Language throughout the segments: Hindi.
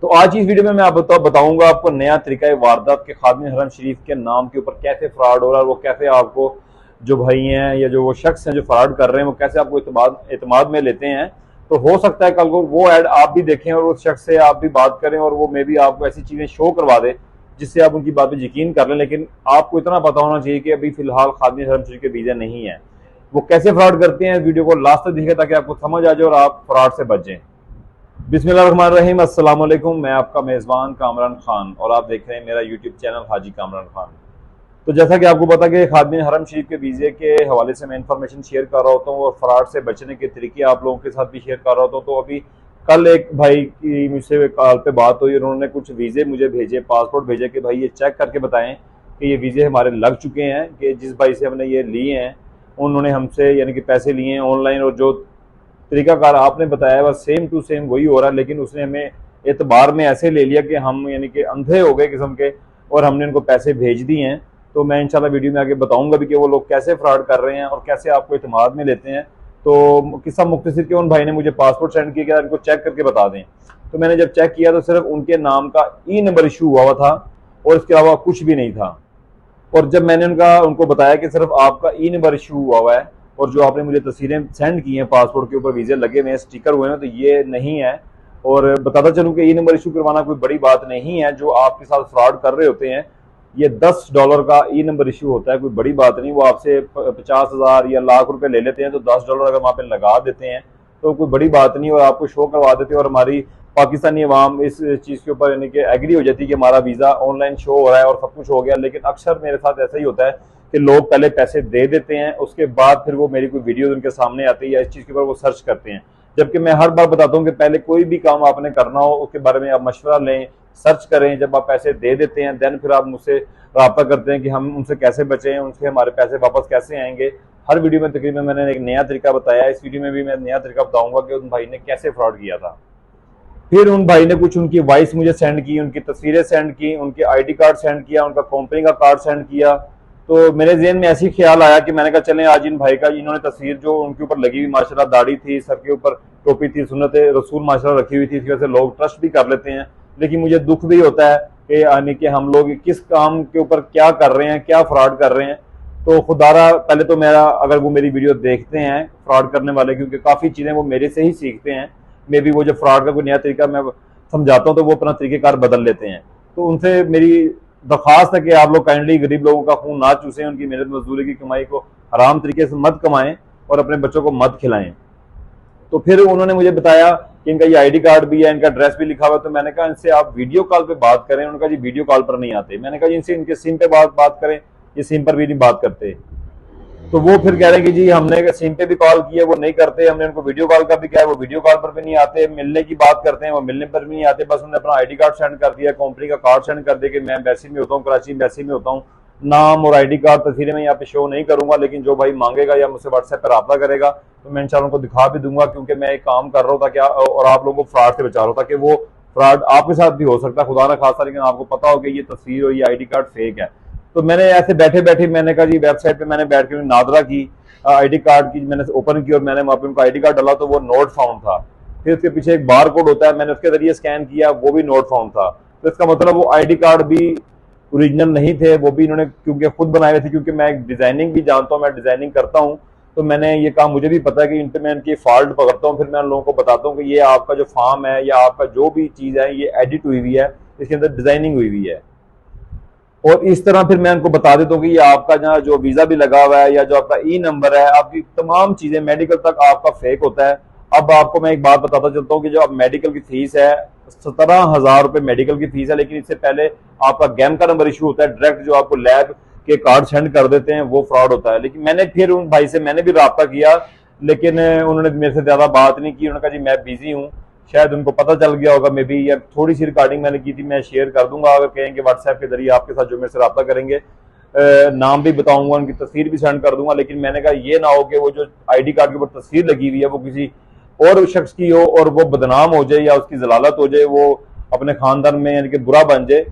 तो आज इस वीडियो में मैं बताऊंगा आपको नया तरीका वारदात के खादिम हरम शरीफ के नाम के ऊपर कैसे फ्रॉड हो रहा है, वो कैसे आपको जो भाई हैं या जो वो शख्स हैं जो फ्रॉड कर रहे हैं वो कैसे आपको एतमाद में लेते हैं। तो हो सकता है कल को वो ऐड आप भी देखें और उस शख्स से आप भी बात करें और वो मे भी आपको ऐसी चीजें शो करवा दे जिससे आप उनकी बात पर यकीन कर लें। लेकिन आपको इतना पता होना चाहिए कि अभी फिलहाल खादिम हरम शरीफ के वीजा नहीं है। वो कैसे फ्रॉड करते हैं वीडियो को लास्ट तक देखें ताकि आपको समझ आ जाए और आप फ्रॉड से बचें। बिस्मिल्लाहिर्रहमानिर्रहीम, अस्सलाम वालेकुम। मैं आपका मेज़बान कामरान खान और आप देख रहे हैं मेरा यूट्यूब चैनल हाजी कामरान खान। तो जैसा कि आपको पता कि खादिम हरम शरीफ के वीज़े के हवाले से मैं इंफॉर्मेशन शेयर कर रहा होता हूँ और फ्रॉड से बचने के तरीके आप लोगों के साथ भी शेयर कर रहा होता हूँ। तो अभी कल एक भाई की मुझसे कॉल पे बात हुई, उन्होंने कुछ वीज़े मुझे भेजे, पासपोर्ट भेजे कि भाई ये चेक करके बताएं कि ये वीज़े हमारे लग चुके हैं, कि जिस भाई से हमने ये लिए हैं उन्होंने हमसे यानी कि पैसे लिए हैं ऑनलाइन और जो तरीकाकार आपने बताया वह सेम टू सेम वही हो रहा है। लेकिन उसने हमें एतबार में ऐसे ले लिया कि हम यानी कि अंधे हो गए किस्म के और हमने उनको पैसे भेज दिए हैं। तो मैं इंशाल्लाह वीडियो में आगे बताऊंगा भी कि वो लोग कैसे फ्रॉड कर रहे हैं और कैसे आपको एतमाद में लेते हैं। तो किस्सा मुख्तसर के उन भाई ने मुझे पासपोर्ट सेंड किया कि इनको चेक करके बता दें। तो मैंने जब चेक किया तो सिर्फ उनके नाम का ई नंबर इशू हुआ था और इसके अलावा कुछ भी नहीं था। और जब मैंने उनको बताया कि सिर्फ आपका ई नंबर इशू हुआ है और जो आपने मुझे तस्वीरें सेंड की हैं पासपोर्ट के ऊपर वीजे लगे हुए हैं, स्टिकर हुए हैं, तो ये नहीं है। और बताता चलूं कि ई नंबर इशू करवाना कोई बड़ी बात नहीं है। जो आपके साथ फ्रॉड कर रहे होते हैं ये $10 का ई नंबर इशू होता है, कोई बड़ी बात नहीं। वो आपसे 50,000 या लाख रुपए ले लेते हैं तो $10 अगर वहां पे लगा देते हैं तो कोई बड़ी बात नहीं और आपको शो करवा देते हैं। और हमारी पाकिस्तानी अवाम इस चीज़ के ऊपर यानी कि एग्री हो जाती है कि हमारा वीज़ा ऑनलाइन शो हो रहा है और सब कुछ हो गया। लेकिन अक्सर मेरे साथ ऐसा ही होता है कि लोग पहले पैसे दे देते हैं, उसके बाद फिर वो मेरी कोई वीडियो उनके सामने आती है या इस चीज़ के ऊपर वो सर्च करते हैं। जबकि मैं हर बार बताता हूँ कि पहले कोई भी काम आपने करना हो उसके बारे में आप मशवरा लें, सर्च करें। जब आप पैसे दे देते हैं देन फिर आप मुझसे रब्ता करते हैं कि हम उनसे कैसे बचें, उनसे हमारे पैसे वापस कैसे आएंगे। हर वीडियो में तकरीबन मैंने एक नया तरीका बताया, इस वीडियो में भी मैं नया तरीका बताऊंगा कि उन भाई ने कैसे फ्रॉड किया था। फिर उन भाई ने कुछ उनकी वॉइस मुझे सेंड की, उनकी तस्वीरें सेंड की, उनके आईडी कार्ड सेंड किया, उनका कंपनी का कार्ड सेंड किया। तो मेरे जहन में ऐसी ख्याल आया कि मैंने कहा चलें आज इन भाई का, इन्होंने तस्वीर जो उनके ऊपर लगी हुई माशाल्लाह दाढ़ी थी, सर के ऊपर टोपी थी, सुन्नत रसूल माशाल्लाह रखी हुई थी, इसकी वजह से लोग ट्रस्ट भी कर लेते हैं। लेकिन मुझे दुख भी होता है कि यानी कि हम लोग किस काम के ऊपर क्या कर रहे हैं, क्या फ्रॉड कर रहे हैं। तो खुदारा पहले तो मेरा, अगर वो मेरी वीडियो देखते हैं फ्रॉड करने वाले, क्योंकि काफ़ी चीज़ें वो मेरे से ही सीखते हैं, मे बी वो जो फ्रॉड का कोई नया तरीका मैं समझाता हूँ तो वो अपना तरीक़ेकार बदल लेते हैं। तो उनसे मेरी दरख्वास्त है कि आप लोग काइंडली गरीब लोगों का खून ना चूसें, उनकी मेहनत मजदूरी की कमाई को हराम तरीके से मत कमाएं और अपने बच्चों को मत खिलाएं। तो फिर उन्होंने मुझे बताया कि इनका ये आईडी कार्ड भी है, इनका एड्रेस भी लिखा हुआ है। तो मैंने कहा इनसे आप वीडियो कॉल पे बात करें। उन्होंने कहा जी वीडियो कॉल पर नहीं आते। मैंने कहा इनसे इनके सिम पे बात करें, ये सिम पर भी नहीं बात करते। तो वो फिर कह रहे हैं कि जी हमने सिम पे भी कॉल किया वो नहीं करते, हमने उनको वीडियो कॉल का भी किया वो वीडियो कॉल पर भी नहीं आते, मिलने की बात करते हैं वो मिलने पर भी नहीं आते। बस उन्होंने अपना आईडी कार्ड सेंड कर दिया, कंपनी का कार्ड सेंड कर दिया कि मैं एम्बेसी में होता हूँ, कराची एम्बेसी में होता हूँ। नाम और आईडी कार्ड तस्वीरें मैं यहाँ पे शो नहीं करूंगा, लेकिन जो भाई मांगेगा या मुझसे व्हाट्सएप पर रब्ता करेगा तो मैं इंशाल्लाह उनको दिखा भी दूंगा, क्योंकि मैं एक काम कर रहा हूँ ताकि और आप लोगों को फ्रॉड से बचा रहा हूँ, ताकि वो फ्रॉड आपके साथ भी हो सकता है खुदा ना खासा, लेकिन आपको पता हो कि ये तस्वीर और ये आईडी कार्ड फेक है। तो मैंने ऐसे बैठे बैठे मैंने कहा जी वेबसाइट पे मैंने बैठ के नादरा की, आईडी कार्ड की मैंने ओपन की और मैंने वहां पे उनका आईडी कार्ड डाला तो वो नोट फाउंड था। फिर उसके पीछे एक बार कोड होता है, मैंने उसके जरिए स्कैन किया, वो भी नोट फाउंड था। तो इसका मतलब वो आईडी कार्ड भी ओरिजिनल नहीं थे, वो भी इन्होंने क्योंकि खुद बनाए हुए थे। क्योंकि मैं डिजाइनिंग भी जानता हूँ, मैं डिजाइनिंग करता हूँ, तो मैंने ये काम मुझे भी पता है कि इन पर मैं इनकी फॉल्ट पकड़ता हूँ। फिर मैं उन लोगों को बताता हूँ कि ये आपका जो फॉर्म है या आपका जो भी चीज़ है ये एडिट हुई हुई है, इसके अंदर डिजाइनिंग हुई हुई है। और इस तरह फिर मैं उनको बता देता हूँ कि ये आपका जहाँ जो वीजा भी लगा हुआ है या जो आपका ई नंबर है, आपकी तमाम चीजें मेडिकल तक आपका फेक होता है। अब आपको मैं एक बात बताता चलता हूँ कि जो अब मेडिकल की फीस है 17,000 रुपए मेडिकल की फीस है। लेकिन इससे पहले आपका गैम का नंबर इशू होता है, डायरेक्ट जो आपको लैब के कार्ड सेंड कर देते हैं वो फ्रॉड होता है। लेकिन मैंने फिर उन भाई से मैंने भी रब्ता किया, लेकिन उन्होंने मेरे से ज्यादा बात नहीं की। उन्होंने कहा जी मैं बिजी हूँ, शायद उनको पता चल गया होगा मे बी, या थोड़ी सी रिकॉर्डिंग मैंने की थी, मैं शेयर कर दूंगा अगर कहेंगे व्हाट्सएप के जरिए आपके साथ जो मेरे से रब्ता करेंगे। नाम भी बताऊंगा, उनकी तस्वीर भी सेंड कर दूंगा। लेकिन मैंने कहा ये ना हो कि वो जो आईडी कार्ड के ऊपर तस्वीर लगी हुई है वो किसी और शख्स की हो और वो बदनाम हो जाए या उसकी जलालत हो जाए, वो अपने खानदान में यानी कि बुरा बन जाए।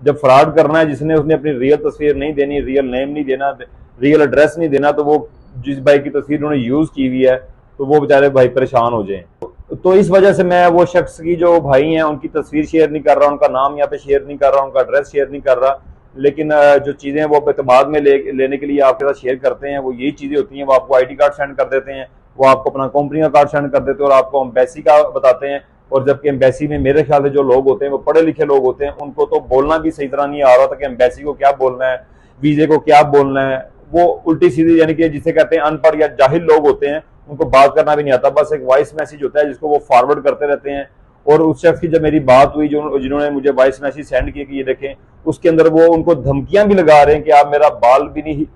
जब फ्रॉड करना है जिसने उसने अपनी रियल तस्वीर नहीं देनी, रियल नेम नहीं देना, रियल एड्रेस नहीं देना, तो वो जिस भाई की तस्वीर उन्होंने यूज की हुई है तो वो बेचारे भाई परेशान हो जाए। तो इस वजह से मैं वो शख्स की जो भाई हैं उनकी तस्वीर शेयर नहीं कर रहा, उनका नाम यहाँ पे शेयर नहीं कर रहा, उनका एड्रेस शेयर नहीं कर रहा। लेकिन जो चीज़ें वो एतमाद में लेने के लिए आपके साथ शेयर करते हैं वो यही चीज़ें होती हैं। वो आपको आईडी कार्ड सेंड कर देते हैं, वो आपको अपना कंपनी का कार्ड सेंड कर देते हैं और आपको एम्बेसी का बताते हैं। और जबकि एम्बेसी में मेरे ख्याल से जो लोग होते हैं वो पढ़े लिखे लोग होते हैं, उनको तो बोलना भी सही तरह नहीं आ रहा था कि एम्बेसी को क्या बोलना है, वीजे को क्या बोलना है। वो उल्टी सीधी यानी कि जिसे कहते हैं अनपढ़ या जाहिल लोग होते हैं, उनको बात करना भी नहीं आता। बस एक वॉइस मैसेज होता है जिसको वो फॉरवर्ड करते रहते हैं। और उस शख्स की जब मेरी बात हुई जो जिन्होंने मुझे वॉइस मैसेज सेंड किया कि ये देखें, उसके अंदर वो उनको धमकियां भी लगा रहे हैं कि आप मेरा बाल भी नहीं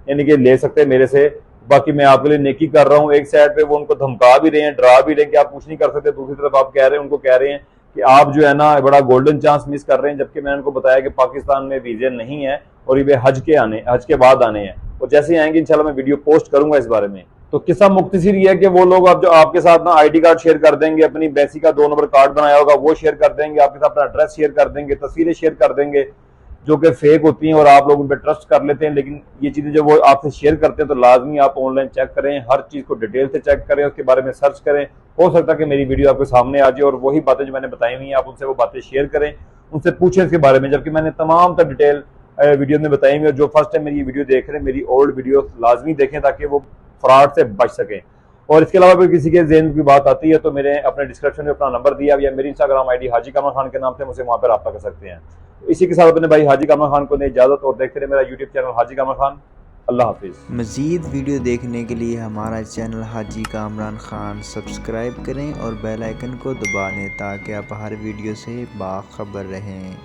यानी कि ले सकते मेरे से, बाकी मैं आपके लिए नेकी कर रहा हूँ। एक साइड पे वो उनको धमका भी रहे हैं, डरा भी रहे हैं कि आप कुछ नहीं कर सकते, दूसरी तरफ आप कह रहे हैं, उनको कह रहे हैं कि आप जो है ना बड़ा गोल्डन चांस मिस कर रहे हैं। जबकि मैंने उनको बताया कि पाकिस्तान में वीजे नहीं है और ये हज के बाद आने हैं, और जैसे ही आएंगे इंशाल्लाह मैं वीडियो पोस्ट करूंगा इस बारे में। तो किस्सा मुख्तसर ये है कि वो लोग अब जो आपके साथ ना आईडी कार्ड शेयर कर देंगे, अपनी बेसी का 2 नंबर कार्ड बनाया होगा वो शेयर कर देंगे, आपके साथ अपना एड्रेस शेयर कर देंगे, तस्वीरें शेयर कर देंगे जो कि फेक होती हैं और आप लोग उन पर ट्रस्ट कर लेते हैं। लेकिन ये चीज़ें जब वो आपसे शेयर करते हैं तो लाजमी आप ऑनलाइन चेक करें, हर चीज़ को डिटेल से चेक करें, उसके बारे में सर्च करें। हो सकता है कि मेरी वीडियो आपके सामने आ जाए और वही बातें जो मैंने बताई हुई हैं आप उनसे वो बातें शेयर करें, उनसे पूछें इसके बारे में। जबकि मैंने तमाम तक डिटेल वीडियो में बताई हुई है। जो फर्स्ट टाइम मेरी ये वीडियो देख रहे हैं, मेरी ओल्ड वीडियो लाजमी देखें ताकि वो फ्रॉड से बच सकें। और इसके अलावा अगर किसी के ज़हन की बात आती है तो मेरे अपने डिस्क्रिप्शन में अपना नंबर दिया या मेरी इंस्टाग्राम आईडी हाजी कामरान खान के नाम से मुझसे वहाँ पर रब्ता कर सकते हैं। इसी के साथ अपने भाई हाजी कामरान खान को ने इजाज़त, और देखते रहे मेरा यूट्यूब चैनल हाजी कामरान खान। अल्लाह हाफिज़। मज़ीद वीडियो देखने के लिए हमारा चैनल हाजी कामरान खान सब्सक्राइब करें और बेल आइकन को दबा दें ताकि आप हर वीडियो से बाखबर रहें।